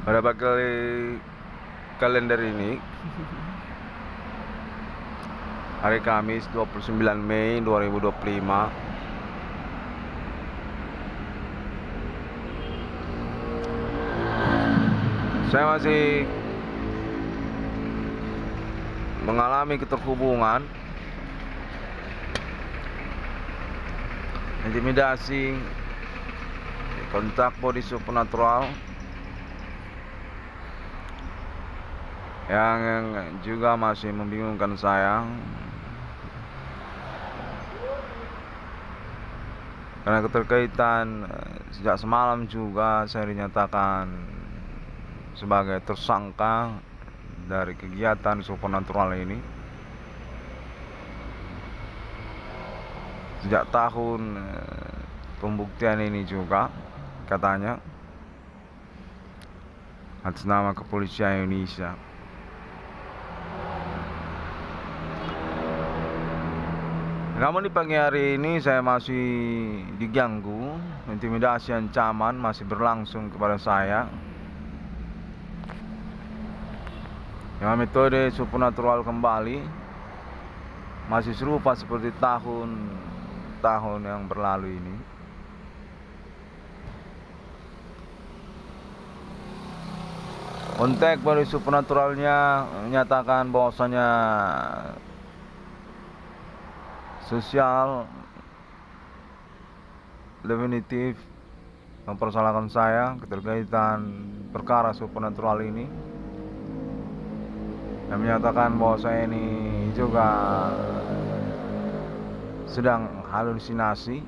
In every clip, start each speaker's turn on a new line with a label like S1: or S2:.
S1: Pada pagi kalender ini, hari Kamis 29 Mei 2025, saya masih mengalami keterhubungan, intimidasi, kontak body supernatural yang juga masih membingungkan saya karena keterkaitan sejak semalam juga saya dinyatakan sebagai tersangka dari kegiatan supernatural ini. Sejak tahun pembuktian ini juga katanya atas nama kepolisian Indonesia. Namun di pagi hari ini saya masih diganggu, intimidasi ancaman masih berlangsung kepada saya dengan metode supernatural kembali, masih serupa seperti tahun yang berlalu ini. Kontak body supernaturalnya menyatakan bahwasanya sosial definitif mempersalahkan saya keterkaitan perkara supernatural ini, dan menyatakan bahwa saya ini juga sedang halusinasi,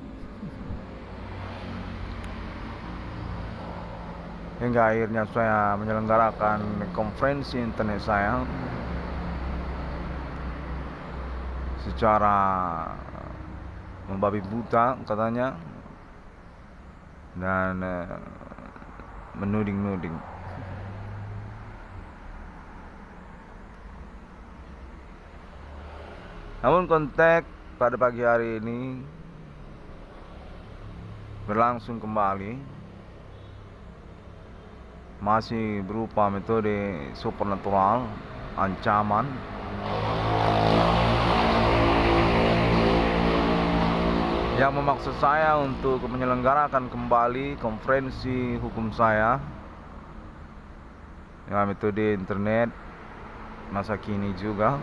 S1: hingga akhirnya saya menyelenggarakan konferensi internet saya secara membabi buta katanya, dan menuding-nuding. Namun kontak pada pagi hari ini berlangsung kembali, masih berupa metode supernatural ancaman yang memaksa saya untuk menyelenggarakan kembali konferensi hukum saya dengan metode internet masa kini juga.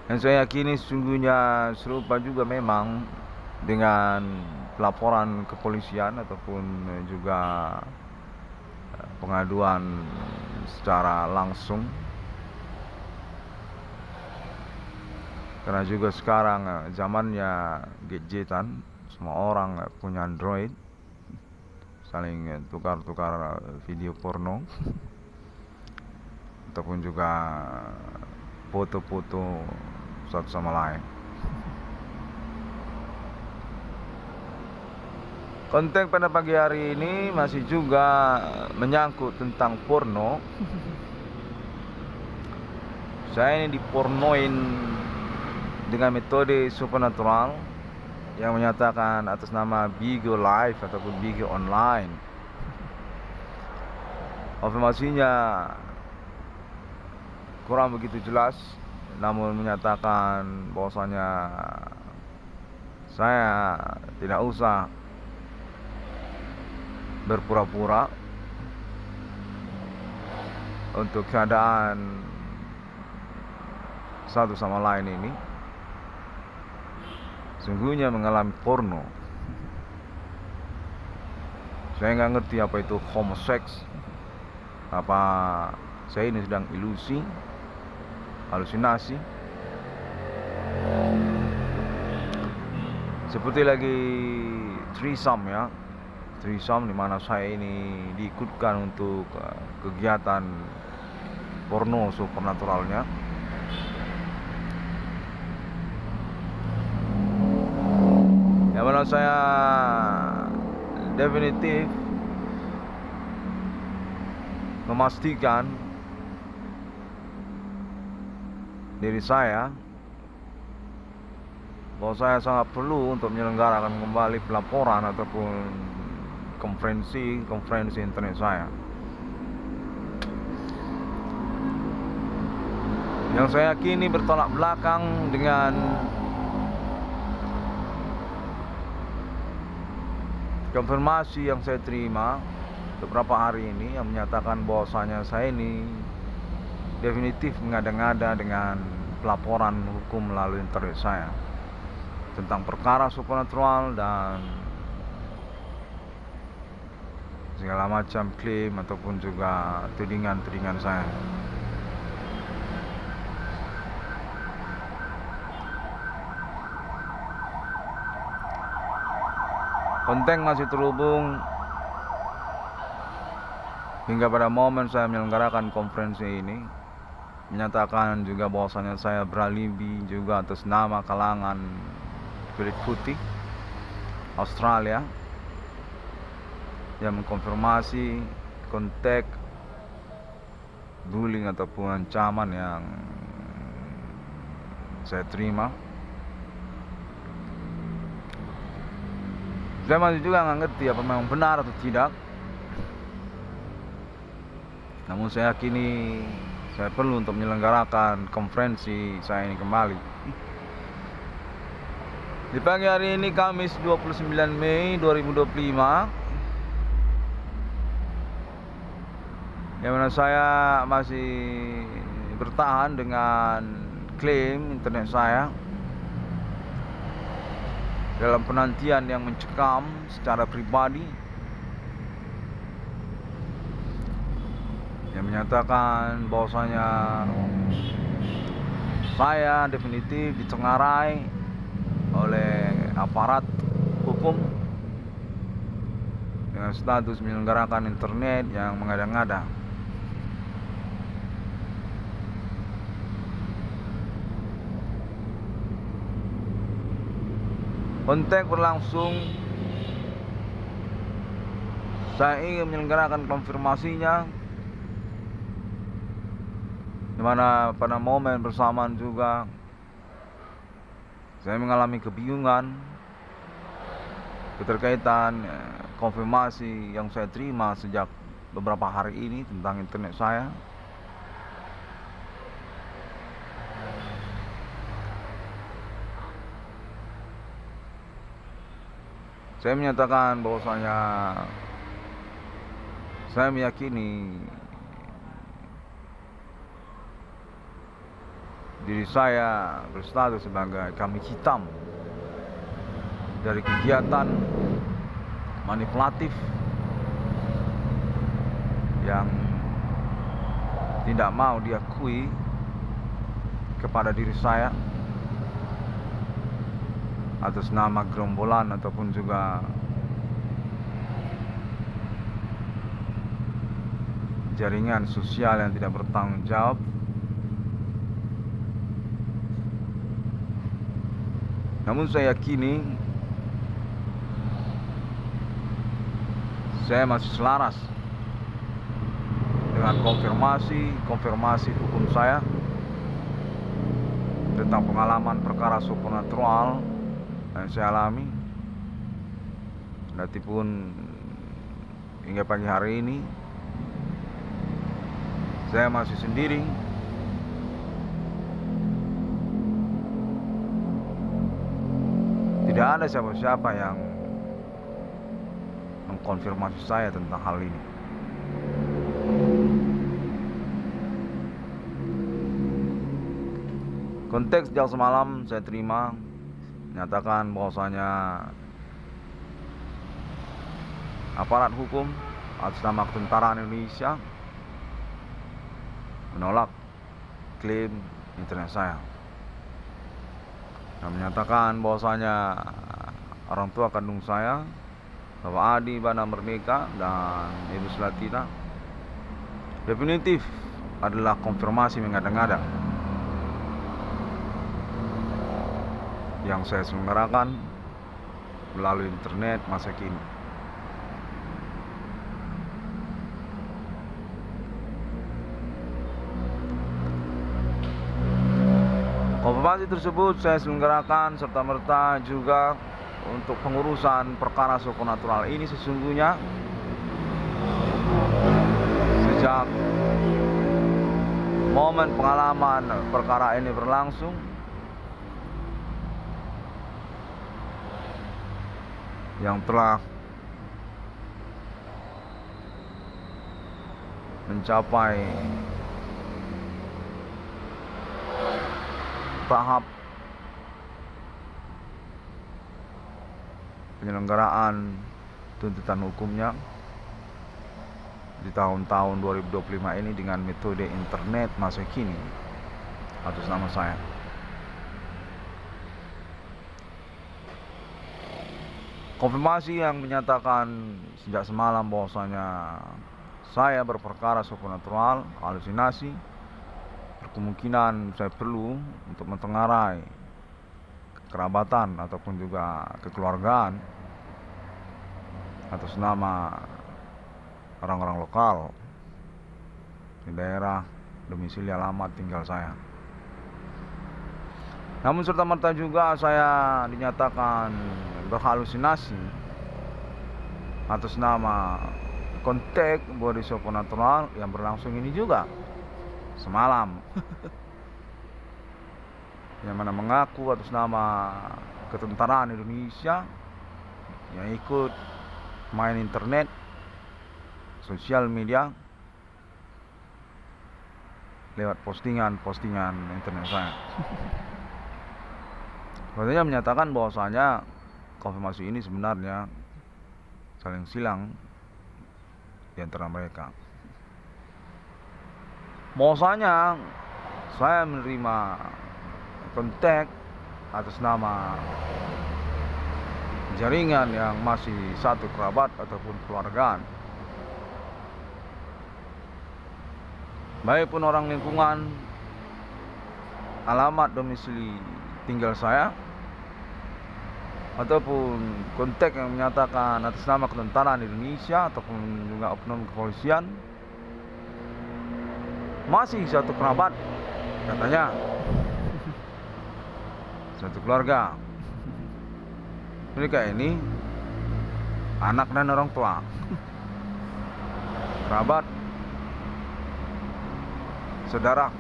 S1: Dan saya yakini sesungguhnya serupa juga memang dengan pelaporan kepolisian ataupun juga pengaduan secara langsung. Karena juga sekarang zamannya gadgetan, semua orang punya Android, saling tukar-tukar video porno ataupun juga foto-foto satu sama lain. Konten pada pagi hari ini masih juga menyangkut tentang porno. Saya ini dipornoin dengan metode supernatural yang menyatakan atas nama Bigo Live ataupun Bigo Online. Informasinya kurang begitu jelas, namun menyatakan bahwasanya saya tidak usah berpura-pura untuk keadaan satu sama lain ini sungguhnya mengalami porno. Saya nggak ngerti apa itu homoseks, apa saya ini sedang ilusi, halusinasi, seperti lagi threesome ya, threesome dimana saya ini diikutkan untuk kegiatan porno supernaturalnya. Yang mana saya definitif memastikan diri saya bahwa saya sangat perlu untuk menyelenggarakan kembali pelaporan ataupun konferensi internet saya. Yang saya yakini bertolak belakang dengan konfirmasi yang saya terima beberapa hari ini yang menyatakan bahwasanya saya ini definitif mengada-ngada dengan pelaporan hukum melalui internet saya tentang perkara supernatural dan segala macam klaim ataupun juga tudingan-tudingan saya. Konteng masih terhubung hingga pada momen saya menyelenggarakan konferensi ini, menyatakan juga bahwasanya saya beralibi juga atas nama kalangan kulit putih Australia yang mengkonfirmasi konteks bullying ataupun ancaman yang saya terima. Saya masih juga nggak ngerti apa memang benar atau tidak. Namun saya yakini saya perlu untuk menyelenggarakan konferensi saya ini kembali. Di pagi hari ini Kamis 29 Mei 2025, yang mana saya masih bertahan dengan klaim internet saya dalam penantian yang mencekam secara pribadi, yang menyatakan bahwasanya saya definitif ditengarai oleh aparat hukum dengan status menyelenggarakan internet yang mengada-ngada. Konteks berlangsung, saya ingin menyelenggarakan konfirmasinya, di mana pada momen bersamaan juga saya mengalami kebingungan keterkaitan konfirmasi yang saya terima sejak beberapa hari ini tentang internet saya. Saya menyatakan bahwasanya saya meyakini diri saya berstatus sebagai kambing hitam dari kegiatan manipulatif yang tidak mau diakui kepada diri saya atas nama gerombolan ataupun juga jaringan sosial yang tidak bertanggung jawab. Namun saya yakini saya masih selaras dengan konfirmasi hukum saya tentang pengalaman perkara supernatural yang saya alami. Datipun hingga pagi hari ini saya masih sendiri. Tidak ada siapa-siapa yang mengkonfirmasi saya tentang hal ini. Konteks sejak semalam saya terima menyatakan bahwasanya aparat hukum atas nama Ketentaraan Indonesia menolak klaim internet saya dan menyatakan bahwasanya orang tua kandung saya, Bapak Adi Bana Merdeka dan Ibu Selatina, definitif adalah konfirmasi mengada-ngada yang saya selenggarakan melalui internet masa kini. Konfirmasi tersebut saya selenggarakan serta-merta juga untuk pengurusan perkara supernatural ini sesungguhnya sejak momen pengalaman perkara ini berlangsung, yang telah mencapai tahap penyelenggaraan tuntutan hukumnya di tahun-tahun 2025 ini dengan metode internet masa kini atas nama saya. Konfirmasi yang menyatakan sejak semalam bahwasanya saya berperkara supernatural, halusinasi, berkemungkinan saya perlu untuk mentengarai kerabatan ataupun juga kekeluargaan atas nama orang-orang lokal di daerah domisili alamat tinggal saya. Namun serta-merta juga saya dinyatakan berhalusinasi atas nama kontak body supernatural yang berlangsung ini juga semalam. Yang mana mengaku atas nama ketentaraan Indonesia yang ikut main internet, sosial media lewat postingan internet saya. Sebenarnya menyatakan bahwasanya konfirmasi ini sebenarnya saling silang di antara mereka. Bahwasanya saya menerima kontak atas nama jaringan yang masih satu kerabat ataupun keluargaan, baik pun orang lingkungan, alamat domisili tinggal saya, ataupun kontak yang menyatakan atas nama ketentaraan Indonesia ataupun juga oknum kepolisian, masih satu kerabat katanya, satu keluarga. Mereka ini anak dan orang tua, kerabat, saudara.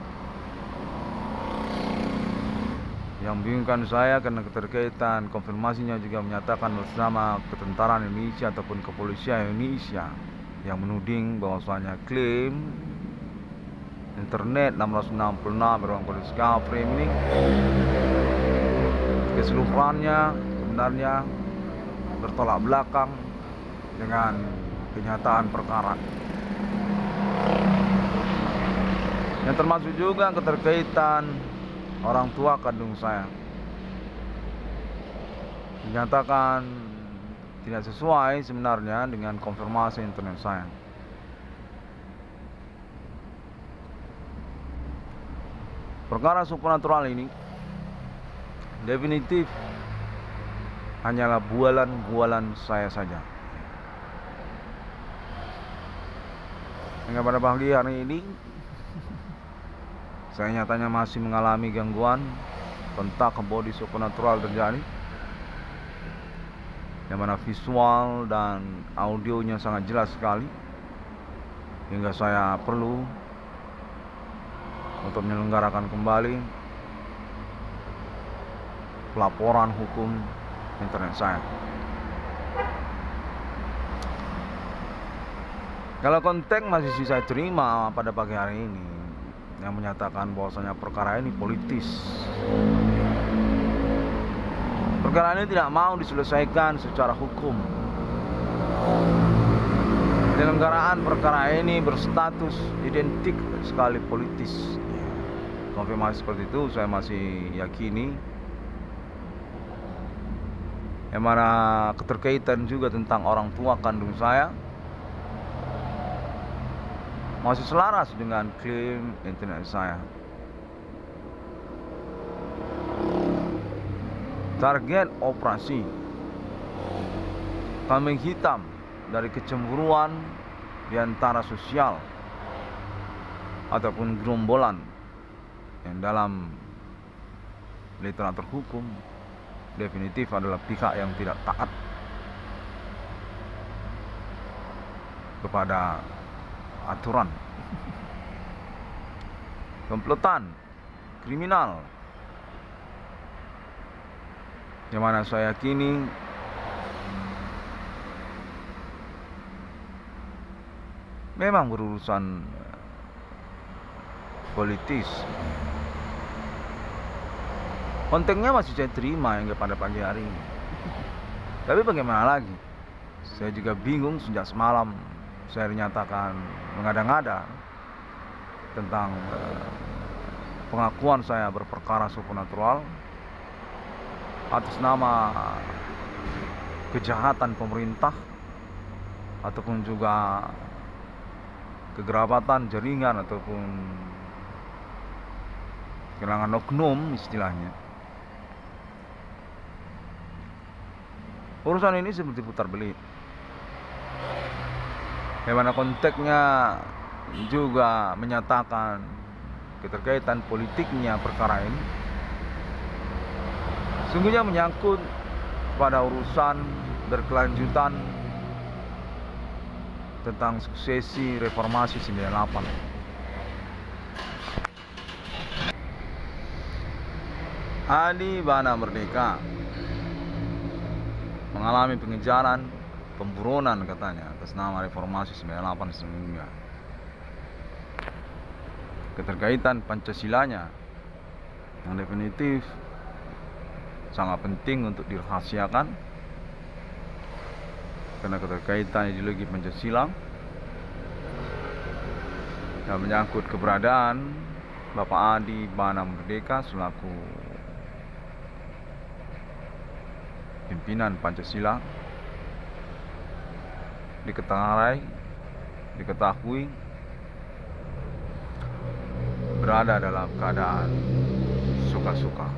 S1: Yang membingungkan saya karena keterkaitan konfirmasinya juga menyatakan bersama ketentaraan Indonesia ataupun kepolisian Indonesia yang menuding bahwasanya klaim internet 666 beruang discovery ini keseluruhannya sebenarnya bertolak belakang dengan kenyataan perkara, yang termasuk juga keterkaitan orang tua kandung saya dinyatakan tidak sesuai sebenarnya dengan konfirmasi internet saya. Perkara supernatural ini definitif hanyalah bualan-bualan saya saja. Hingga pada pagi hari ini saya nyatanya masih mengalami gangguan kontak body supernatural terjadi, yang mana visual dan audionya sangat jelas sekali, hingga saya perlu untuk menyelenggarakan kembali pelaporan hukum internet saya. Kalau kontak masih saya terima pada pagi hari ini yang menyatakan bahwasanya perkara ini politis. Perkara ini tidak mau diselesaikan secara hukum. Penyelenggaraan perkara ini berstatus identik sekali politis. Konfirmasi seperti itu saya masih yakini, yang mana keterkaitan juga tentang orang tua kandung saya masih selaras dengan klaim internet saya. Target operasi kambing hitam dari kecemburuan di antara sosial ataupun gerombolan yang dalam literatur hukum definitif adalah pihak yang tidak taat kepada aturan, komplotan, kriminal, yang mana saya yakini memang berurusan politis. Kontennya masih saya terima hingga pada pagi hari ini. Tapi bagaimana lagi? Saya juga bingung sejak semalam saya dinyatakan mengada-ngada tentang pengakuan saya berperkara supernatural atas nama kejahatan pemerintah ataupun juga kegerabatan jaringan ataupun kehilangan oknum istilahnya. Urusan ini seperti putar belit, yang mana konteksnya juga menyatakan keterkaitan politiknya perkara ini sungguhnya menyangkut pada urusan berkelanjutan tentang suksesi reformasi 98. Adi Bana Merdeka mengalami pengejaran, pemburonan katanya atas nama reformasi 98 sesungguhnya. Keterkaitan Pancasilanya yang definitif sangat penting untuk dirahasiakan karena keterkaitan ideologi Pancasila yang menyangkut keberadaan Bapak Adi Bana Merdeka selaku pimpinan Pancasila diketahui berada dalam keadaan suka-suka.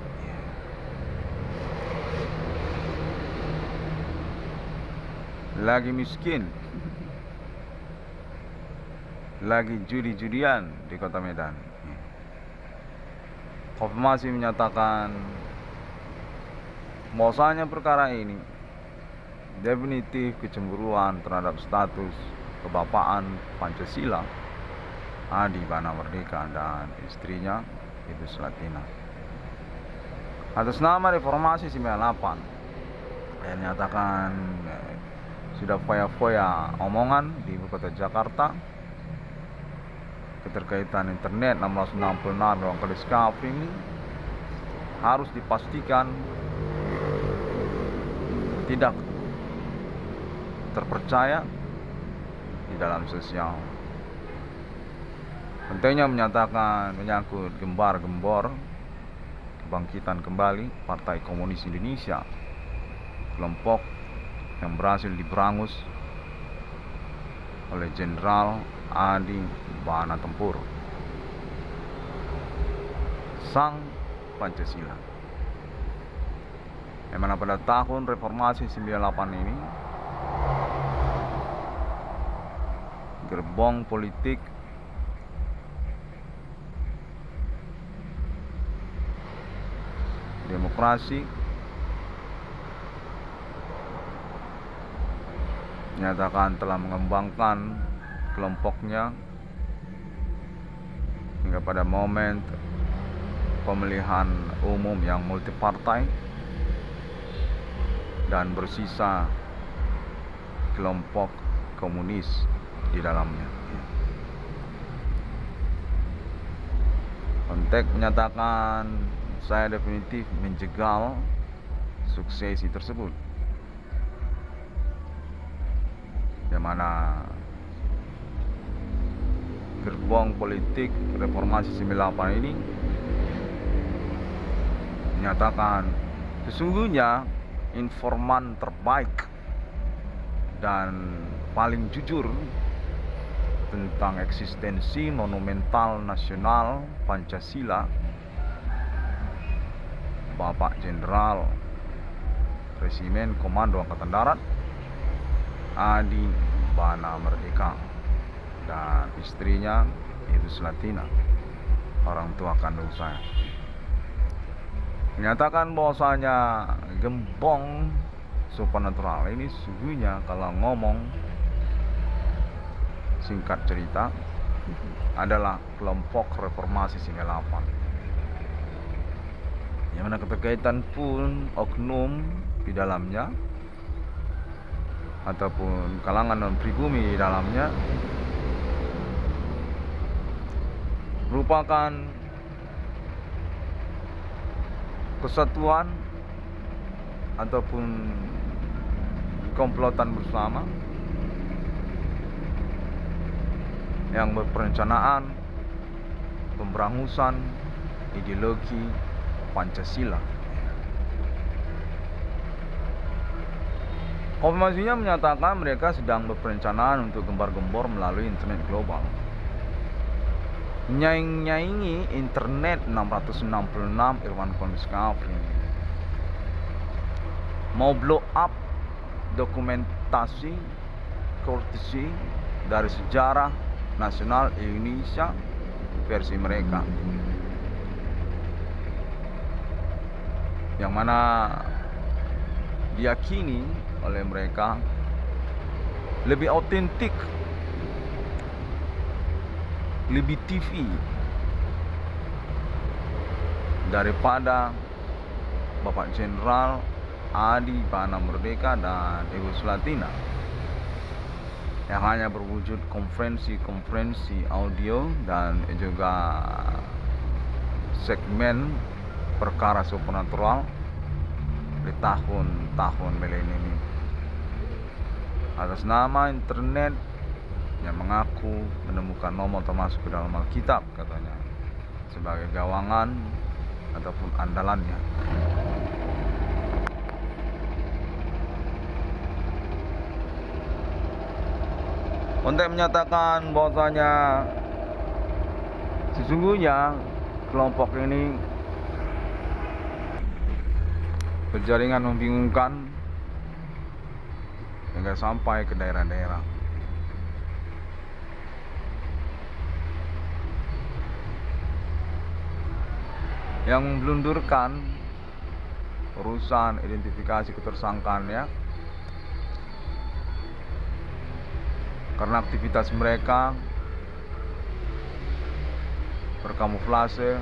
S1: Lagi miskin, lagi judi-judian di kota Medan. Konfirmasi menyatakan bahwasanya perkara ini definitif kecemburuan terhadap status kebapaan Pancasila Adi Bana Merdeka dan istrinya Ibu Selatina atas nama reformasi 98 yang nyatakan sudah foya-foya omongan di ibu kota Jakarta keterkaitan internet 666 ruang Discovery ini harus dipastikan tidak terpercaya di dalam sosial. Pentingnya menyatakan menyangkut gembar-gembor kebangkitan kembali Partai Komunis Indonesia, kelompok yang berhasil diberangus oleh Jenderal Adi Bana Tempur, sang Pancasila. Yang mana pada tahun reformasi 98 ini gerbong politik demokrasi menyatakan telah mengembangkan kelompoknya hingga pada momen pemilihan umum yang multipartai dan bersisa kelompok komunis di dalamnya. Konteks menyatakan saya definitif menjegal suksesi tersebut, yang mana gerbong politik reformasi 98 ini menyatakan sesungguhnya informan terbaik dan paling jujur tentang eksistensi monumental nasional Pancasila Bapak Jenderal Resimen Komando Angkatan Darat Adi Bana Merdeka dan istrinya Ibu Selatina, orang tua kandung saya, menyatakan bahwasanya gembong supernatural ini sesungguhnya kalau ngomong singkat cerita adalah kelompok reformasi 98, yang mana keterkaitan pun oknum di dalamnya ataupun kalangan non pribumi di dalamnya merupakan kesatuan ataupun komplotan bersama yang berperencanaan pemberangusan ideologi Pancasila. Konfirmasinya menyatakan mereka sedang berperencanaan untuk gembar-gembor melalui internet global, nyaingi internet 666 Irwan Discovery, mau blow up dokumentasi korupsi dari sejarah nasional Indonesia versi mereka, yang mana diyakini oleh mereka lebih autentik, lebih TV daripada Bapak Jenderal Adi Bana Merdeka dan Ibu Sulatina, yang hanya berwujud konferensi audio dan juga segmen perkara supernatural di tahun-tahun milenium ini, atas nama internet yang mengaku menemukan nomor termasuk ke dalam Alkitab katanya sebagai gawangan ataupun andalannya. Untuk menyatakan bahwasanya sesungguhnya kelompok ini berjaringan membingungkan hingga sampai ke daerah-daerah. Yang memblundurkan urusan identifikasi ketersangkaannya karena aktivitas mereka berkamuflase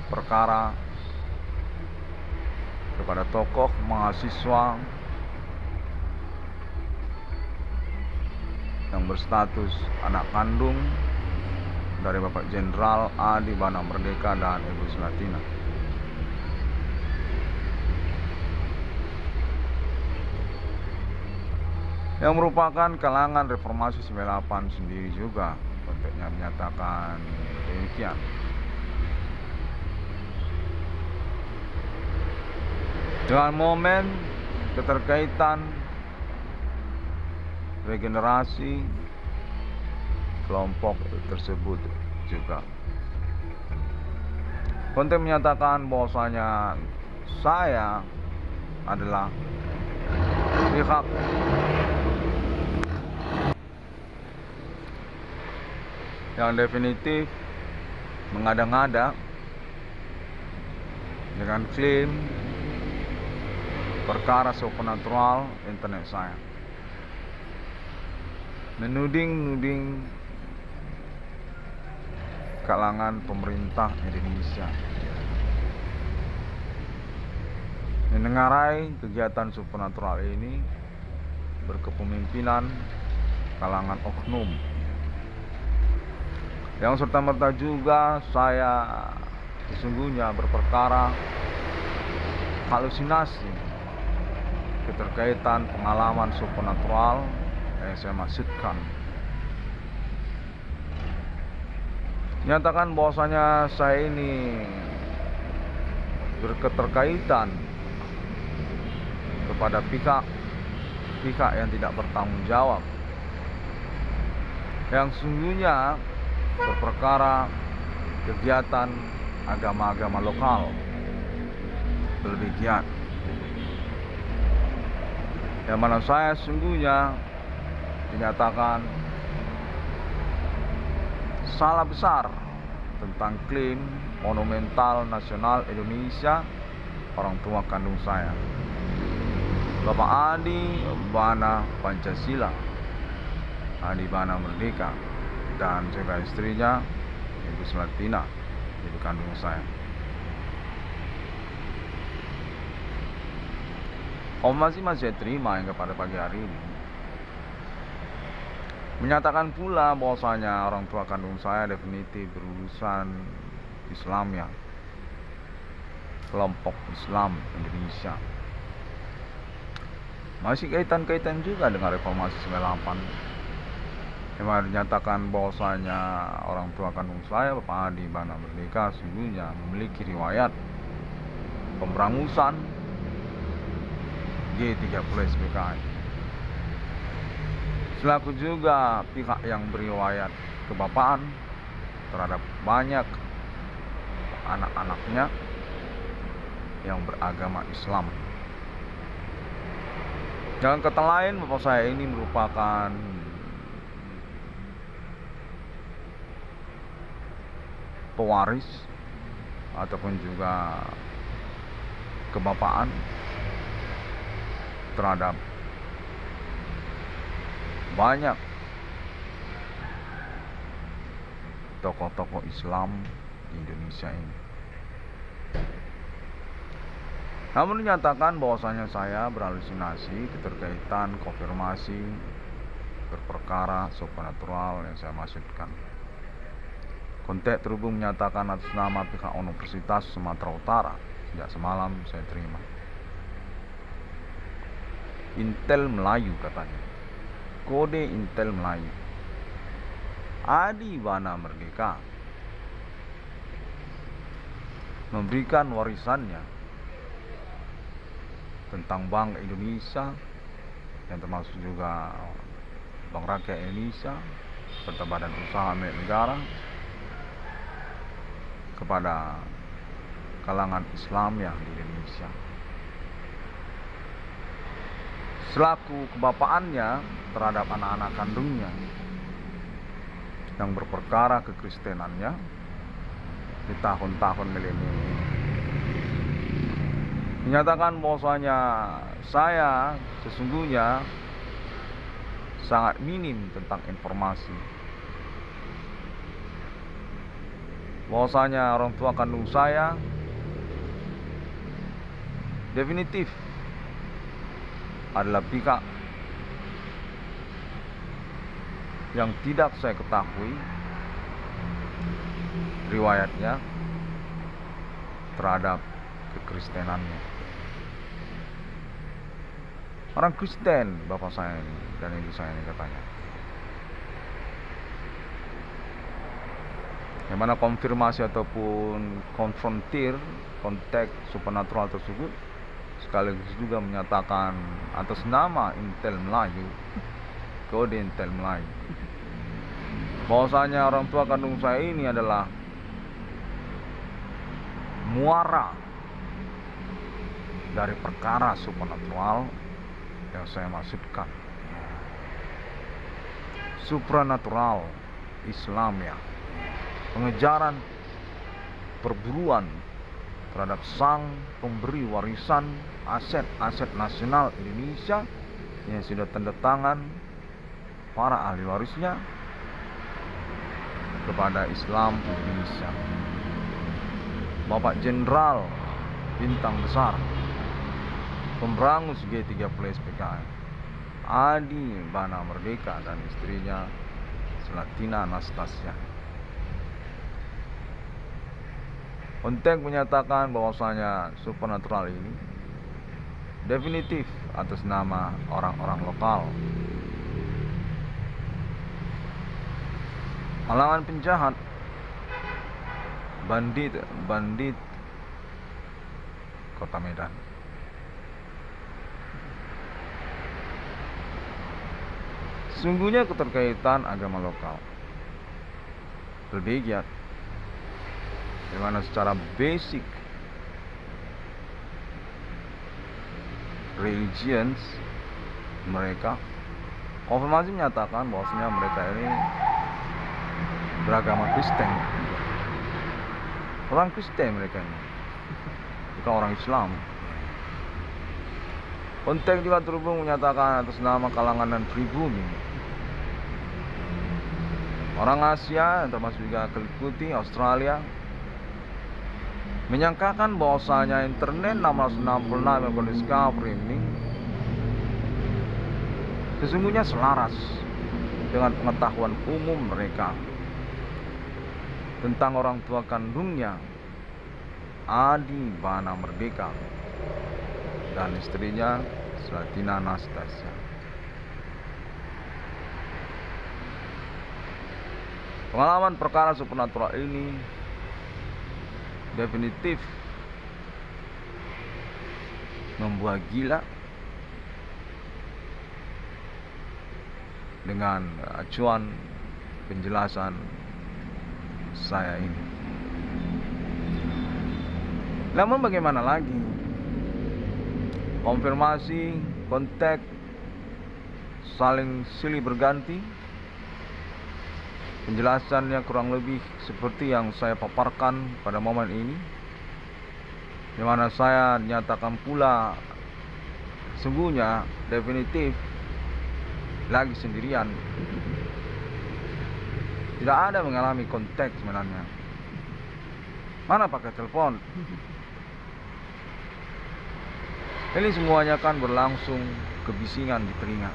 S1: perkara kepada tokoh mahasiswa yang berstatus anak kandung dari Bapak Jenderal Adi Bana Merdeka dan Ibu Sulatina. Yang merupakan kalangan reformasi 98 sendiri juga konteksnya menyatakan demikian. Dengan momen keterkaitan regenerasi kelompok tersebut juga, konteks menyatakan bahwasanya saya adalah pihak yang definitif mengada-ngada dengan klaim perkara supernatural internet saya, menuding kalangan pemerintah Indonesia menengarai kegiatan supernatural ini berkepemimpinan kalangan oknum yang serta-merta juga saya sesungguhnya berperkara halusinasi keterkaitan pengalaman supernatural yang saya maksudkan. Nyatakan bahwasanya saya ini berketerkaitan kepada pihak yang tidak bertanggung jawab, yang sesungguhnya berperkara kegiatan agama-agama lokal terlebih giat, yang mana saya sesungguhnya dinyatakan salah besar tentang klaim monumental nasional Indonesia orang tua kandung saya. Bapak Adi Bana Pancasila, Adi Bana Merdeka, dan juga istrinya Ibu Selatina, ibu kandung saya. Masih saya terima hingga pada pagi hari ini menyatakan pula bahwasanya orang tua kandung saya definitif berurusan Islam ya, kelompok Islam Indonesia. Masih kaitan-kaitan juga dengan reformasi 98, yang dinyatakan bahwasanya orang tua kandung saya Bapak Adi Bana Merdeka sesungguhnya memiliki riwayat pemberangusan G30 SPKI, selaku juga pihak yang beriwayat kebapaan terhadap banyak anak-anaknya yang beragama Islam. Dengan kata lain, bapak saya ini merupakan pewaris ataupun juga kebapaan terhadap banyak tokoh-tokoh Islam di Indonesia ini. Namun dinyatakan bahwasanya saya berhalusinasi keterkaitan konfirmasi berperkara supernatural yang saya maksudkan. Kontak terhubung menyatakan atas nama pihak Universitas Sumatera Utara. Sejak semalam saya terima Intel Melayu katanya, kode Intel Melayu, Adi Bana Merdeka memberikan warisannya tentang Bank Indonesia yang termasuk juga Bank Rakyat Indonesia serta Badan Usaha Milik Negara kepada kalangan Islam yang di Indonesia, selaku kebapaannya terhadap anak-anak kandungnya yang berperkara kekristenannya di tahun-tahun milenium ini. Menyatakan bahwasanya saya sesungguhnya sangat minim tentang informasi, bahwasanya orang tua kandung saya definitif adalah pihak yang tidak saya ketahui riwayatnya terhadap kekristenannya. Orang Kristen bapak saya ini dan ibu saya ini katanya. Yang mana konfirmasi ataupun konfrontir konteks supernatural tersebut sekaligus juga menyatakan atas nama Intel Melayu, kode Intel Melayu, bahwasanya orang tua kandung saya ini adalah muara dari perkara supernatural yang saya maksudkan. Supranatural Islam ya, pengejaran perburuan terhadap sang pemberi warisan aset-aset nasional Indonesia yang sudah tanda tangan para ahli warisnya kepada Islam Indonesia. Bapak Jenderal Bintang Besar pemberangus G30 SPKI Adi Bana Merdeka dan istrinya Selatina Anastasia. Kontek menyatakan bahwasanya supernatural ini definitif atas nama orang-orang lokal, halangan penjahat, bandit Kota Medan. Sungguhnya keterkaitan agama lokal berbagian, di mana secara basic religions mereka konfirmasi menyatakan bahwasanya mereka ini beragama Kristen, orang Kristen mereka ini, bukan orang Islam. Kontek juga terhubung menyatakan atas nama kalangan dan pribumi orang Asia, termasuk juga meliputi Australia, menyangkakan bahwasanya internet 666 yang Discovery ini sesungguhnya selaras dengan pengetahuan umum mereka tentang orang tua kandungnya Adi Bana Merdeka dan istrinya Slatina Anastasia. Pengalaman perkara supernatural ini definitif membuat gila dengan acuan penjelasan saya ini. Namun bagaimana lagi? Konfirmasi, kontak, saling silih berganti. Penjelasannya kurang lebih seperti yang saya paparkan pada momen ini, di mana saya nyatakan pula sungguhnya definitif lagi sendirian, tidak ada mengalami kontak sebenarnya. Mana pakai telepon? Ini semuanya kan berlangsung kebisingan di telinga,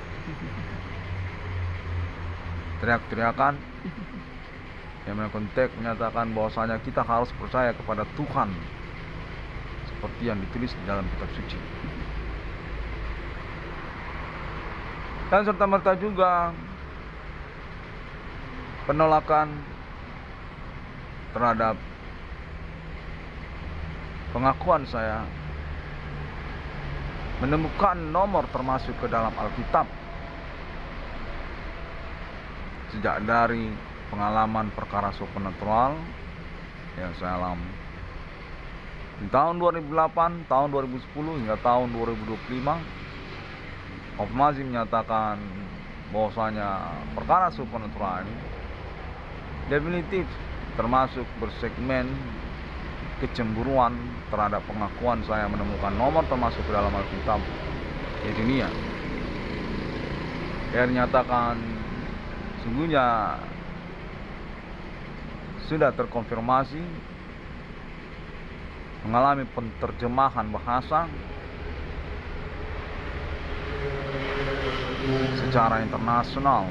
S1: teriak-teriakan yang kontak menyatakan bahwasanya kita harus percaya kepada Tuhan seperti yang ditulis di dalam kitab suci. Dan serta-merta juga penolakan terhadap pengakuan saya menemukan nomor termasuk ke dalam Alkitab sejak dari pengalaman perkara supernatural yang saya alami di tahun 2008, tahun 2010 hingga tahun 2025. Konfirmasi menyatakan bahwasanya perkara supernatural ini definitif termasuk bersegmen kecemburuan terhadap pengakuan saya menemukan nomor termasuk ke dalam Alkitab di dunia. Dia dinyatakan sungguhnya sudah terkonfirmasi mengalami penerjemahan bahasa secara internasional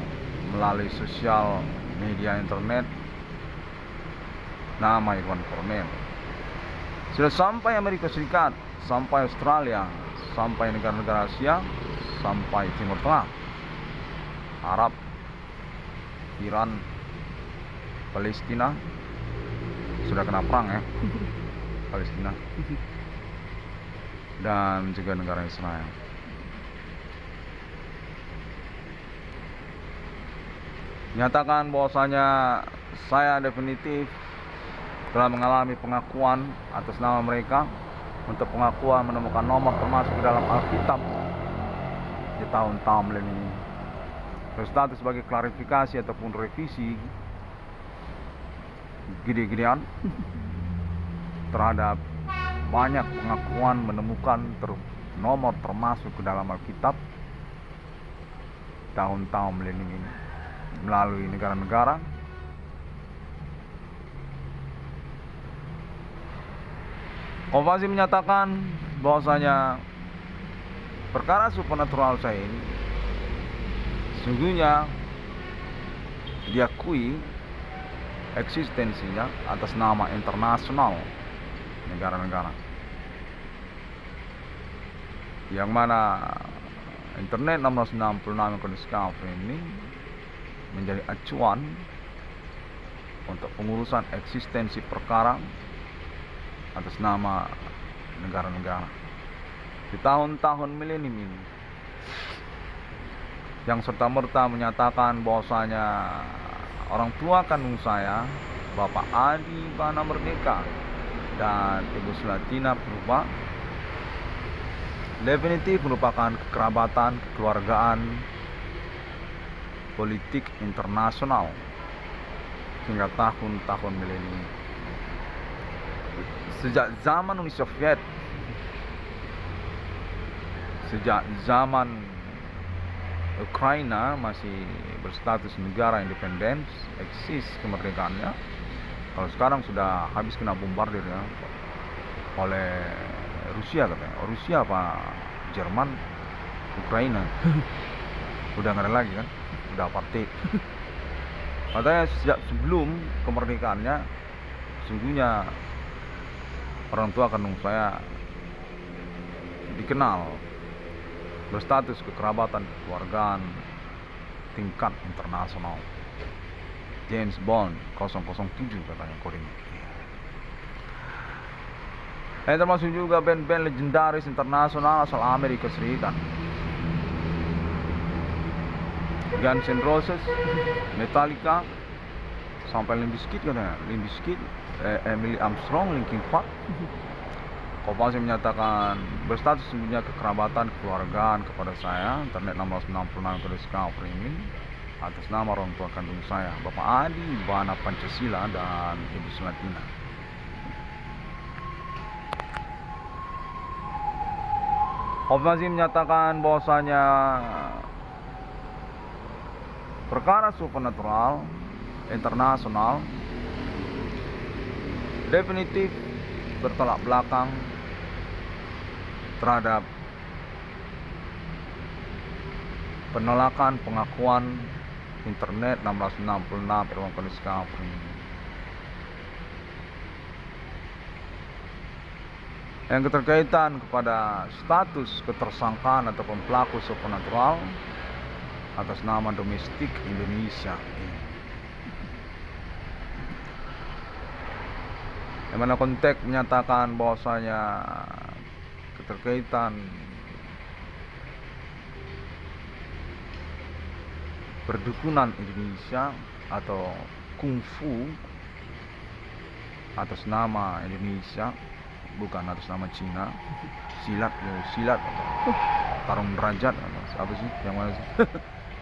S1: melalui sosial media internet nama Irwan Kornel. Sudah sampai Amerika Serikat, sampai Australia, sampai negara-negara Asia, sampai Timur Tengah, Arab, Iran, Palestina. Sudah kena perang ya Palestina, dan juga negara Israel. Nyatakan bahwasanya saya definitif telah mengalami pengakuan atas nama mereka untuk pengakuan menemukan nomor termasuk dalam Alkitab di tahun-tahun milenium. Berstatus sebagai klarifikasi ataupun revisi gede-gedean terhadap banyak pengakuan menemukan nomor termasuk ke dalam Alkitab tahun-tahun milenium ini melalui negara-negara. Konfirmasi menyatakan bahwasanya perkara supernatural saya ini sungguhnya diakui eksistensinya atas nama internasional negara-negara, yang mana internet 666 Discovery ini menjadi acuan untuk pengurusan eksistensi perkara atas nama negara-negara di tahun-tahun milenium ini, yang serta-merta menyatakan bahwasanya orang tua kandung saya, Bapak Adi Bana Merdeka dan Ibu Slatina Purba, definitif merupakan kekerabatan, kekeluargaan, politik internasional hingga tahun-tahun milenium. Sejak zaman Uni Soviet sejak zaman Ukraina masih berstatus negara independen, eksis kemerdekaannya. Kalau sekarang sudah habis kena bombardir ya oleh Rusia katanya. Rusia apa Jerman, Ukraina. Udah nggak ada lagi kan, udah apartheid. Katanya sejak sebelum kemerdekaannya, sungguhnya orang tua kandung saya dikenal berstatus kekerabatan kekeluargaan tingkat internasional. James Bond 007 katanya kodenya. Termasuk juga band-band legendaris internasional asal Amerika Serikat. Guns N' Roses, Metallica, sampai Limp Bizkit katanya. Limp Bizkit, Emily Armstrong, Linkin Park. Kopassi menyatakan berstatus sembunyi kekerabatan kekeluargaan kepada saya, internet 1666 ke ini atas nama orang tua kandung saya, Bapak Adi Bana Pancasila dan Ibu Selatina. Kopassi menyatakan bahwasanya perkara supernatural internasional definitif bertolak belakang terhadap penolakan pengakuan internet 1666 Irwan Discovery. Yang keterkaitan kepada status ketersangkaan ataupun pelaku supernatural atas nama domestik Indonesia. Yang mana konteks menyatakan bahwasanya keterkaitan perdukunan Indonesia atau kungfu atas nama Indonesia, bukan atas nama Cina. Silat tarung derajat apa sih yang mana sih?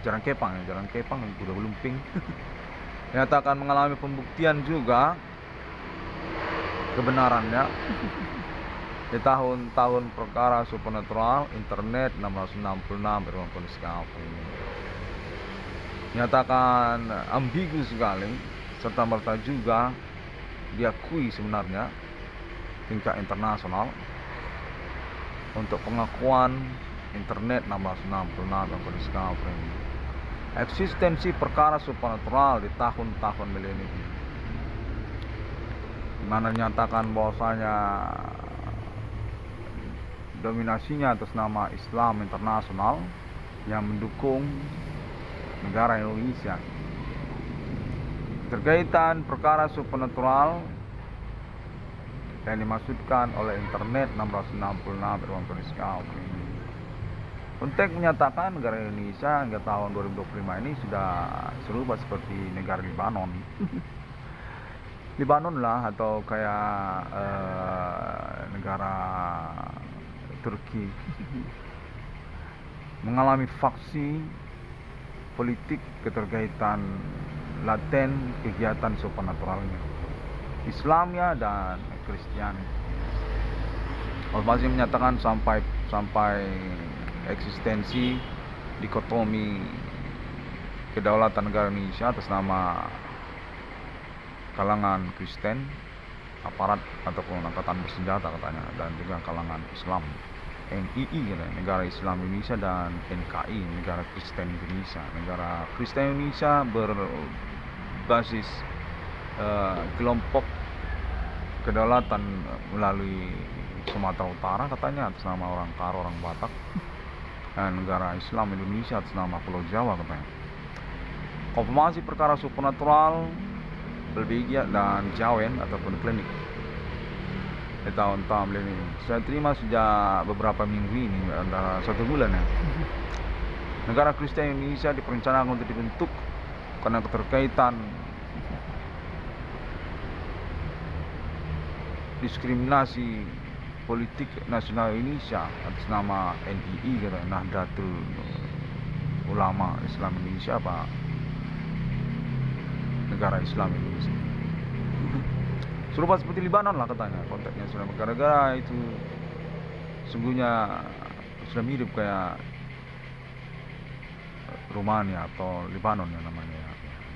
S1: Jarang kepang kuda lumping. Nyatakan mengalami pembuktian juga kebenarannya di tahun-tahun perkara supernatural internet 1666 Irwan Discovery. Nyatakan ambigu sekali serta merta juga diakui sebenarnya tingkat internasional untuk pengakuan internet 1666 Irwan Discovery. Eksistensi perkara supernatural di tahun-tahun milenium, di mana dinyatakan bahwasanya dominasinya atas nama Islam internasional yang mendukung negara Indonesia. Terkaitan perkara supernatural yang dimaksudkan oleh internet 1666 Irwan Discovery. Konteks menyatakan negara Indonesia hingga tahun 2025 ini sudah serupa seperti negara Libanon. Libanon lah, atau kayak negara Turki. Mengalami faksi politik keterkaitan laten kegiatan supernaturalnya, Islamnya dan Kristiani. Kopassi menyatakan sampai eksistensi dikotomi kedaulatan negara Indonesia atas nama kalangan Kristen, aparat ataupun angkatan bersenjata katanya, dan juga kalangan Islam, NII katanya, Negara Islam Indonesia, dan NKI, Negara Kristen Indonesia. Negara Kristen Indonesia berbasis kelompok kedaulatan melalui Sumatera Utara katanya atas nama orang Karo, orang Batak, dan negara Islam Indonesia atas nama Pulau Jawa katanya. Konfirmasi perkara supernatural Belgia dan Jawen ataupun klinik di tahun-tahun ini saya terima sejak beberapa minggu ini, antara 1 bulan ya. Negara Kristen Indonesia diperencanakan untuk dibentuk karena keterkaitan diskriminasi politik nasional Indonesia atas nama NII, Nahdlatul Ulama Islam Indonesia, apa negara Islam Indonesia. Serupa seperti Libanon lah katanya konteksnya, gara-gara itu sungguhnya sudah mirip kayak Rumania atau Lebanon ya namanya.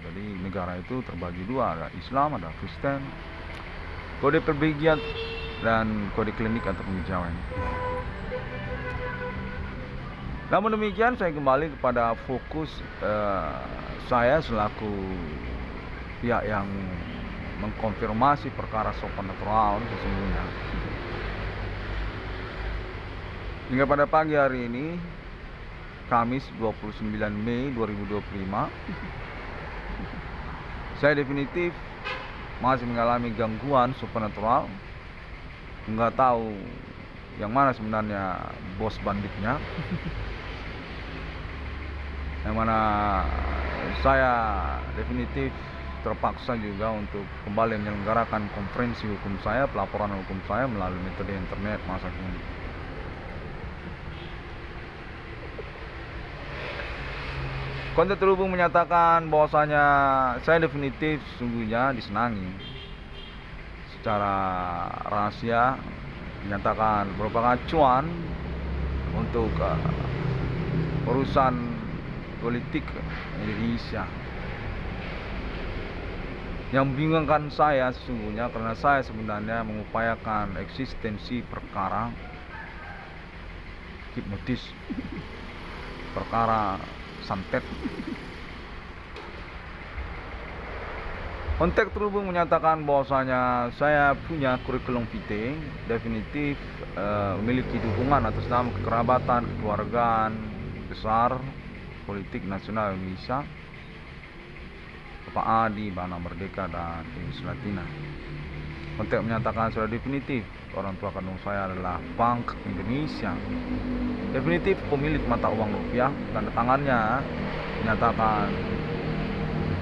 S1: Jadi negara itu terbagi dua, ada Islam, ada Kristen. Kode perbegian dan kode klinik atau penghijauan. Namun demikian saya kembali kepada fokus saya selaku pihak yang mengkonfirmasi perkara supernatural sesungguhnya. Hingga pada pagi hari ini, Kamis 29 Mei 2025, saya definitif masih mengalami gangguan supernatural. Nggak tahu yang mana sebenarnya bos banditnya. Yang mana saya definitif terpaksa juga untuk kembali menyelenggarakan konferensi hukum saya, pelaporan hukum saya melalui metode internet masa kini. Konten terhubung menyatakan bahwasanya saya definitif sesungguhnya disenangi secara rahasia, menyatakan merupakan cuan untuk urusan politik Indonesia. Yang membingungkan saya sesungguhnya karena saya sebenarnya mengupayakan eksistensi perkara hipnotis, perkara santet. Kontak terhubung menyatakan bahwasanya saya punya kurikulum vitae definitif, memiliki dukungan atas nama kekerabatan, kekeluargaan besar politik nasional Indonesia, Bapak Adi, Bana Merdeka dan Ibu Selatina. Kontak menyatakan sudah definitif orang tua kandung saya adalah Bank Indonesia, definitif pemilik mata uang rupiah. Tanda tangannya menyatakan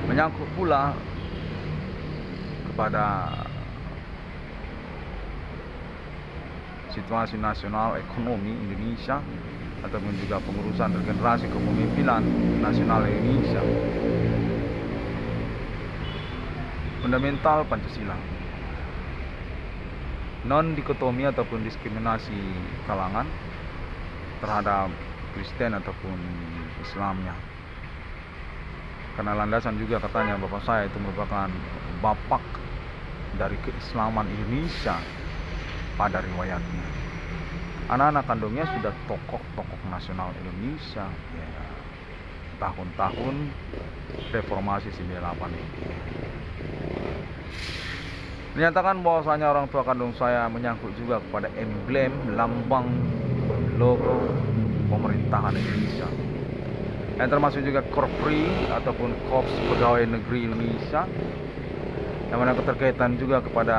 S1: menyangkut pula kepada situasi nasional ekonomi Indonesia ataupun juga pengurusan regenerasi kepemimpinan nasional Indonesia. Fundamental Pancasila, non dikotomi ataupun diskriminasi kalangan terhadap Kristen ataupun Islamnya. Karena landasan juga katanya bapak saya itu merupakan bapak dari keislaman Indonesia pada riwayatnya. Anak-anak kandungnya sudah tokoh-tokoh nasional Indonesia ya, tahun-tahun reformasi 98 ini. Menyatakan bahwasanya orang tua kandung saya menyangkut juga kepada emblem, lambang, logo pemerintahan Indonesia, yang termasuk juga Korpri ataupun Korps Pegawai Negeri Indonesia, yang mana keterkaitan juga kepada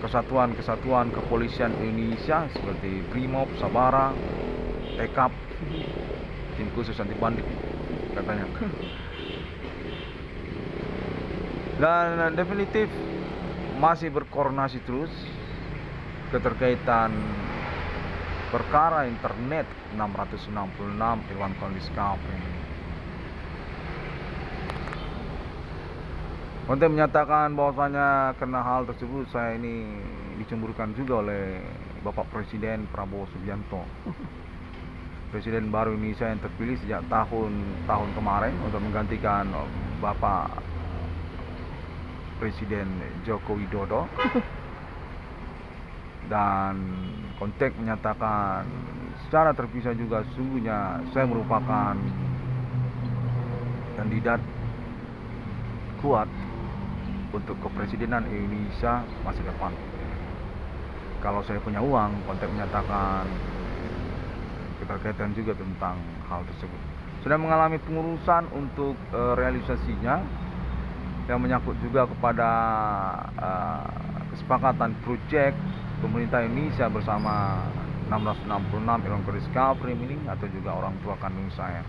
S1: kesatuan-kesatuan kepolisian Indonesia seperti Brimob, Sabara, Tekap, tim khusus anti bandit katanya. Dan definitif masih berkoordinasi terus keterkaitan perkara internet 666 Irwan Kondis Kafri. Konten menyatakan bahwasanya karena hal tersebut saya ini dicemburkan juga oleh Bapak Presiden Prabowo Subianto, Presiden baru Indonesia yang terpilih sejak tahun kemarin untuk menggantikan Bapak Presiden Joko Widodo. Dan kontak menyatakan secara terpisah juga sesungguhnya saya merupakan kandidat kuat untuk kepresidenan Indonesia masa depan. Kalau saya punya uang, kontak menyatakan keterkaitan juga tentang hal tersebut. Sudah mengalami pengurusan untuk realisasinya, yang menyangkut juga kepada kesepakatan proyek pemerintah Indonesia bersama 666 Irwan Kondis Kafri ini atau juga orang tua kandung saya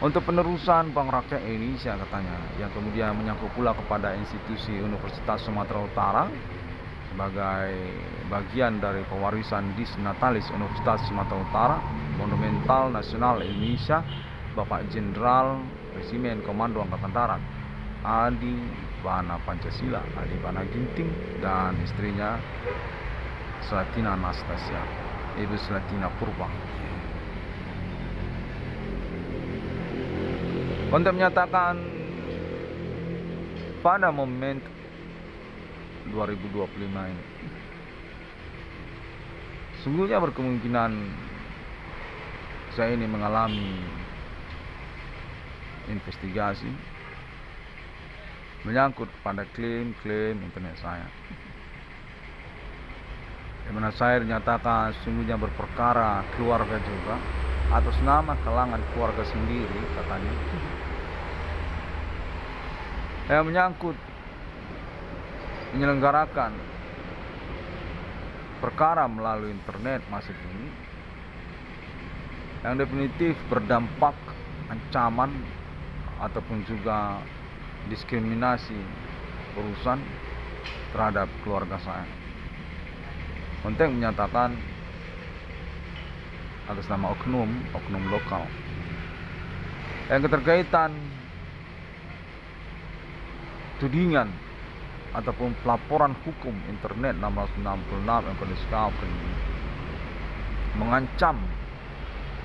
S1: untuk penerusan Bank Rakyat Indonesia katanya, yang kemudian menyangkut pula kepada institusi Universitas Sumatera Utara sebagai bagian dari pewarisan Disnatalis Universitas Sumatera Utara, Monumental Nasional Indonesia, Bapak Jenderal Resimen Komando Angkatan Darat Adi Bana Pancasila, Adi Bana Ginting, dan istrinya Selatina Anastasia, Ibu Selatina Purba. Konten menyatakan pada momen 2025 ini sungguhnya berkemungkinan saya ini mengalami investigasi menyangkut pada klaim-klaim internet saya, di mana saya dinyatakan sungguhnya berperkara keluarga juga atas nama kalangan keluarga sendiri katanya, yang menyangkut menyelenggarakan perkara melalui internet masa kini yang definitif berdampak ancaman ataupun juga diskriminasi urusan terhadap keluarga saya. Konten menyatakan atas nama oknum lokal yang keterkaitan tudingan ataupun pelaporan hukum internet 666 yang Discovery mengancam,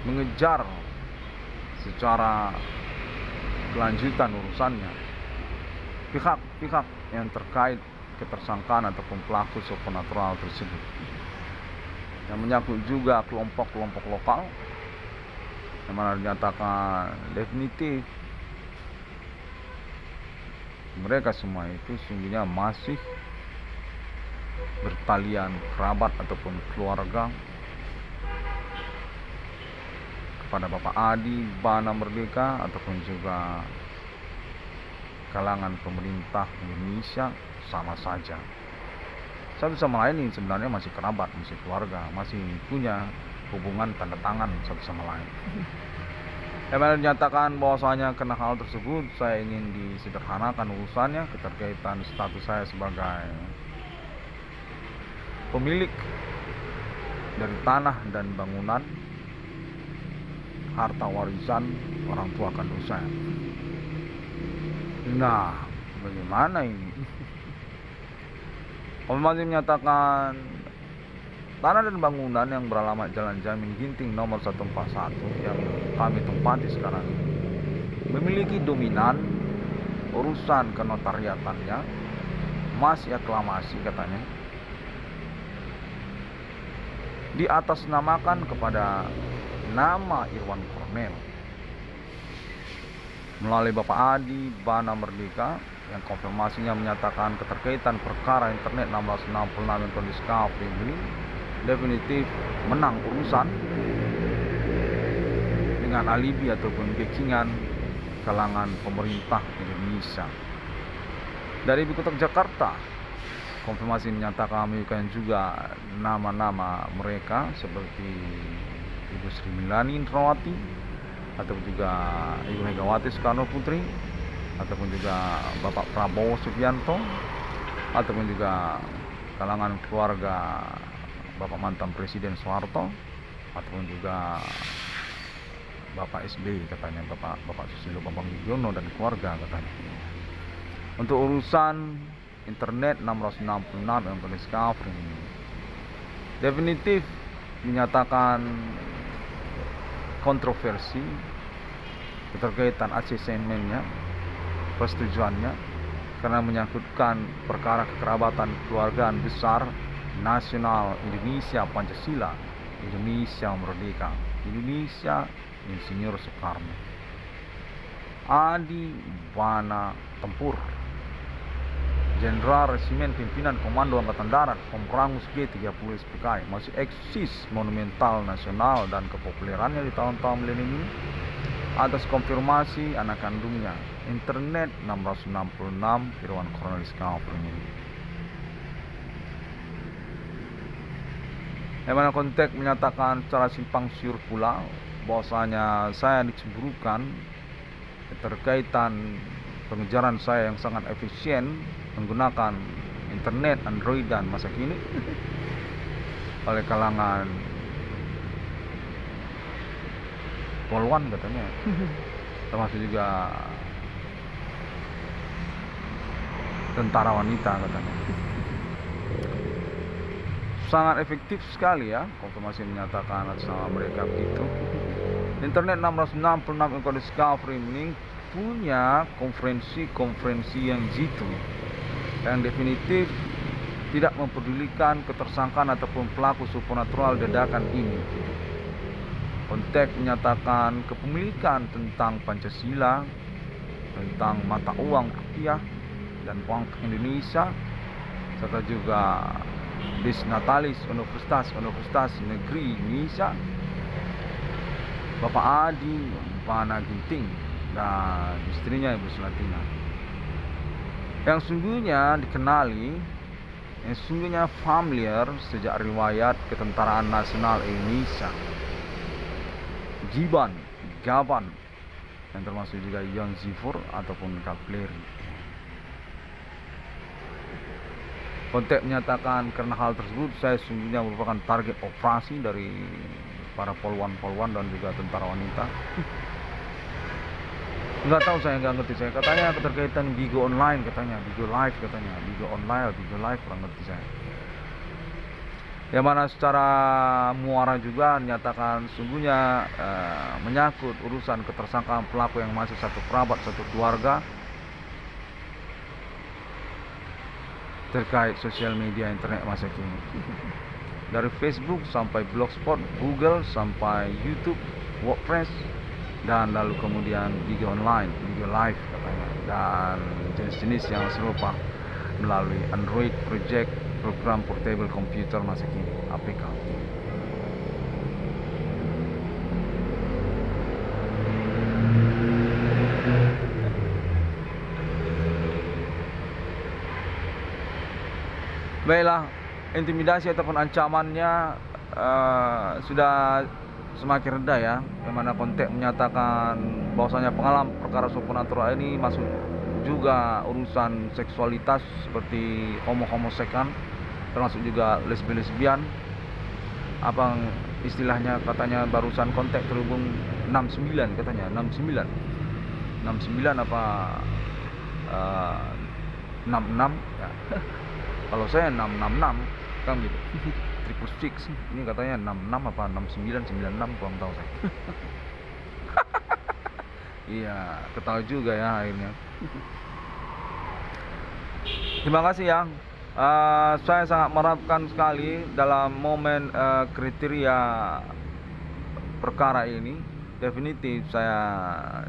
S1: mengejar secara kelanjutan urusannya pihak-pihak yang terkait ketersangkaan ataupun pelaku supernatural tersebut, yang menyangkut juga kelompok-kelompok lokal yang mana dinyatakan definitif mereka semua itu sungguhnya masih bertalian kerabat ataupun keluarga kepada Bapak Adi Bana Merdeka ataupun juga kalangan pemerintah Indonesia sama saja. Satu sama lain ini sebenarnya masih kerabat, masih keluarga, masih punya hubungan tanda tangan satu sama lain. Yang dinyatakan bahwasanya karena hal tersebut saya ingin disederhanakan urusannya keterkaitan status saya sebagai pemilik dari tanah dan bangunan harta warisan orang tua kandung saya. Nah, bagaimana ini? Konfirmasi menyatakan tanah dan bangunan yang beralamat Jalan Jamin Ginting nomor 141 yang kami tempati sekarang memiliki dominan urusan kenotariatannya masih aklamasi katanya diatasnamakan kepada nama Irwan Kornel melalui Bapak Adi Bana Merdeka yang konfirmasinya menyatakan keterkaitan perkara internet 1666 yang Discovery ini definitif menang urusan dengan alibi ataupun backingan kalangan pemerintah Indonesia. Dari Ibu Kota Jakarta, konfirmasi menyatakan memiliki juga nama-nama mereka seperti Ibu Sri Mulyani Indrawati ataupun juga Ibu Megawati Soekarno Putri ataupun juga Bapak Prabowo Subianto ataupun juga kalangan keluarga Bapak mantan Presiden Soeharto ataupun juga Bapak SBY katanya, Bapak Susilo Bambang Yudhoyono dan keluarga katanya. Untuk urusan internet 666 yang Discovery ini definitif menyatakan kontroversi keterkaitan asemennya, persetujuannya karena menyangkutkan perkara kekerabatan keluargaan besar nasional Indonesia Pancasila, Indonesia Merdeka, Indonesia Insinyur Soekarno, Adi Bana Tempur, Jenderal Resimen Pimpinan Komando Angkatan Darat Komprangus G30 SPKI, masih eksis monumental nasional dan kepopulerannya di tahun-tahun milenium ini atas konfirmasi anak kandungnya internet 666 Irwan Kornel Discovery ini. Yang mana konteks menyatakan secara simpang siur pula bahwasanya saya dicemburukan keterkaitan pengejaran saya yang sangat efisien menggunakan internet Android dan masa kini oleh kalangan polwan katanya, termasuk juga tentara wanita katanya. Sangat efektif sekali ya, konfirmasi menyatakan atas nama mereka begitu. Internet 666 Discovery ini punya konferensi yang jitu, yang definitif tidak mempedulikan ketersangkaan ataupun pelaku supernatural dadakan ini. Konteks menyatakan kepemilikan tentang Pancasila, tentang mata uang rupiah dan uang Indonesia, serta juga Disnatalis Universitas Negeri Indonesia, Bapak Adi Pana Ginting dan istrinya Ibu Selatina, yang sungguhnya dikenali, yang sungguhnya familiar sejak riwayat Ketentaraan Nasional Indonesia, Giban, Gaban, yang termasuk juga Yon Zifur ataupun Kapleri. Konteks menyatakan karena hal tersebut saya sungguhnya merupakan target operasi dari para polwan-polwan dan juga tentara wanita. Nggak tahu, saya nggak ngerti. Saya katanya keterkaitan Bigo Online, katanya Bigo Live, katanya Bigo Online atau Bigo Live, kurang ngerti saya. Yang mana secara muara juga menyatakan sungguhnya menyangkut urusan ketersangkaan pelaku yang masih satu kerabat, satu keluarga, terkait sosial media internet masa kini. Dari Facebook sampai Blogspot, Google sampai YouTube, WordPress, dan lalu kemudian Bigo Online, Bigo Live katanya, dan jenis-jenis yang serupa melalui Android Project, program portable komputer masa kini, APK. Baiklah, intimidasi ataupun ancamannya sudah semakin rendah ya, yang mana konteks menyatakan bahwasanya pengalaman perkara supernatural ini masuk juga urusan seksualitas seperti homosekan, termasuk juga lesbian, apa istilahnya katanya barusan konteks terhubung 69 katanya, 69 apa 66 ya. Kalau saya 666 kan gitu. Triple six, ini katanya 66 apa 69 96, kurang tahu saya. Iya, ketahui juga ya akhirnya. Terima kasih ya. Saya sangat mengharapkan sekali dalam momen kriteria perkara ini definitif saya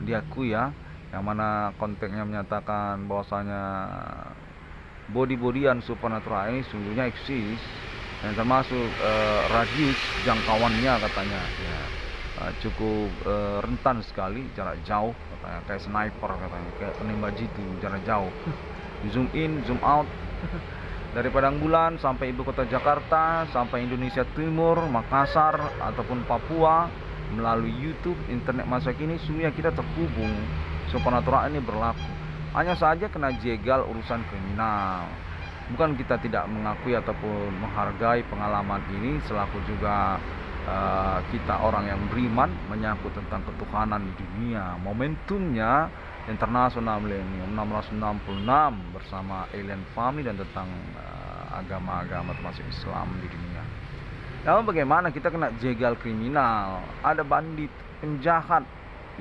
S1: diakui ya, yang mana konteksnya menyatakan bahwasanya body-bodyan supernatural ini sungguhnya eksis, yang termasuk radius jangkauannya katanya ya, cukup rentan sekali, jarak jauh katanya, kayak sniper katanya, kayak penembak jitu jarak jauh. Zoom in, zoom out, dari Padang Bulan sampai ibu kota Jakarta, sampai Indonesia Timur, Makassar ataupun Papua, melalui YouTube, internet masa kini sungguhnya kita terhubung. Supernatural ini berlaku. Hanya saja kena jegal urusan kriminal. Bukan kita tidak mengakui ataupun menghargai pengalaman ini, selaku juga kita orang yang beriman menyangkut tentang ketuhanan di dunia. Momentumnya Internasional Millennium 1666 bersama Alien Family dan tentang agama-agama termasuk Islam di dunia. Namun bagaimana kita kena jegal kriminal? Ada bandit, penjahat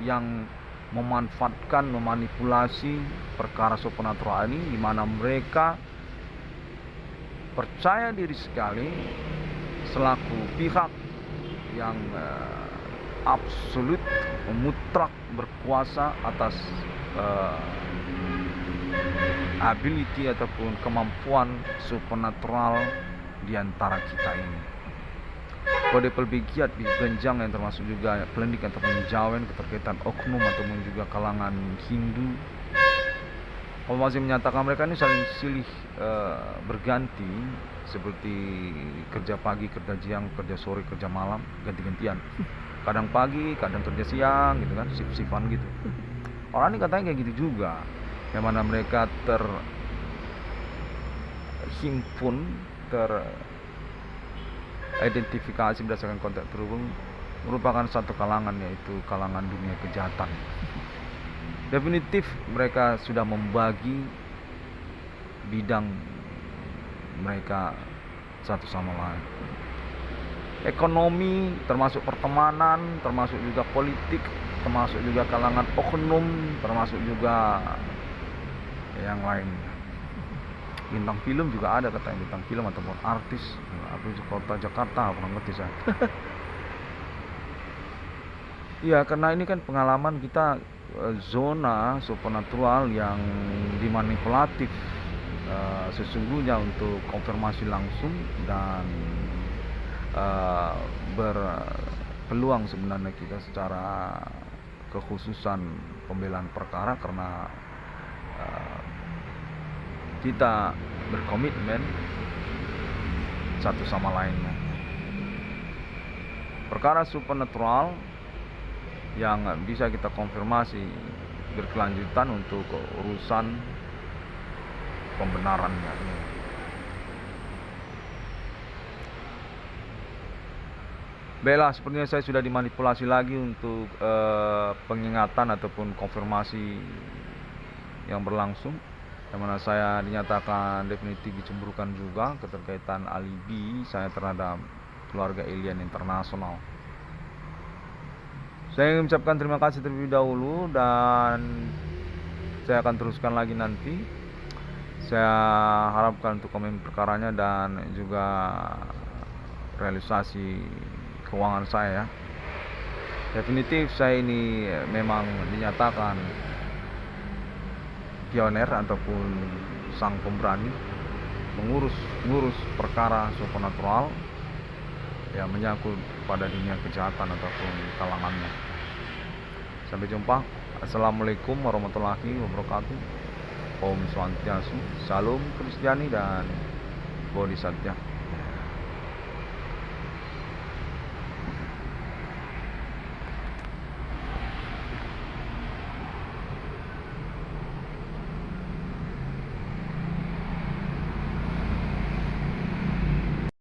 S1: yang memanfaatkan, memanipulasi perkara supernatural ini, di mana mereka percaya diri sekali selaku pihak yang absolut, mutlak berkuasa atas ability ataupun kemampuan supernatural di antara kita ini. Kode pelbegiat di genjang yang termasuk juga pelendik ataupun jawen, keterkaitan oknum ataupun juga kalangan Hindu. Kalau masih menyatakan mereka ini saling silih berganti, seperti kerja pagi, kerja siang, kerja sore, kerja malam, ganti-gantian. Kadang pagi, kadang kerja siang gitu kan, shift-shiftan gitu. Orang ini katanya kayak gitu juga, yang mana mereka terhimpun, identifikasi berdasarkan kontak terhubung, merupakan satu kalangan, yaitu kalangan dunia kejahatan. Definitif mereka sudah membagi bidang mereka satu sama lain. Ekonomi, termasuk pertemanan, termasuk juga politik, termasuk juga kalangan oknum, termasuk juga yang lain. Bintang film juga ada katanya, bintang film ataupun artis atau di kota Jakarta, kurang ngerti saya. Iya, karena ini kan pengalaman kita, zona supernatural yang dimanipulatif sesungguhnya untuk konfirmasi langsung dan berpeluang sebenarnya kita secara kekhususan pembelaan perkara karena kita berkomitmen satu sama lainnya. Perkara supernatural yang bisa kita konfirmasi berkelanjutan untuk urusan pembenarannya. Baiklah, sepertinya saya sudah dimanipulasi lagi untuk pengingatan ataupun konfirmasi yang berlangsung, yang mana saya dinyatakan definitif dicemburukan juga keterkaitan alibi saya terhadap keluarga alien internasional. Saya ingin mengucapkan terima kasih terlebih dahulu dan saya akan teruskan lagi nanti. Saya harapkan untuk komen perkaranya dan juga realisasi keuangan saya. Definitif saya ini memang dinyatakan pioner ataupun sang pemberani mengurus perkara supernatural yang menyangkut pada dunia kejahatan ataupun kalangannya. Sampai jumpa. Assalamualaikum warahmatullahi wabarakatuh. Om Swastiastu, Salam Kristiani dan Bodhisattva.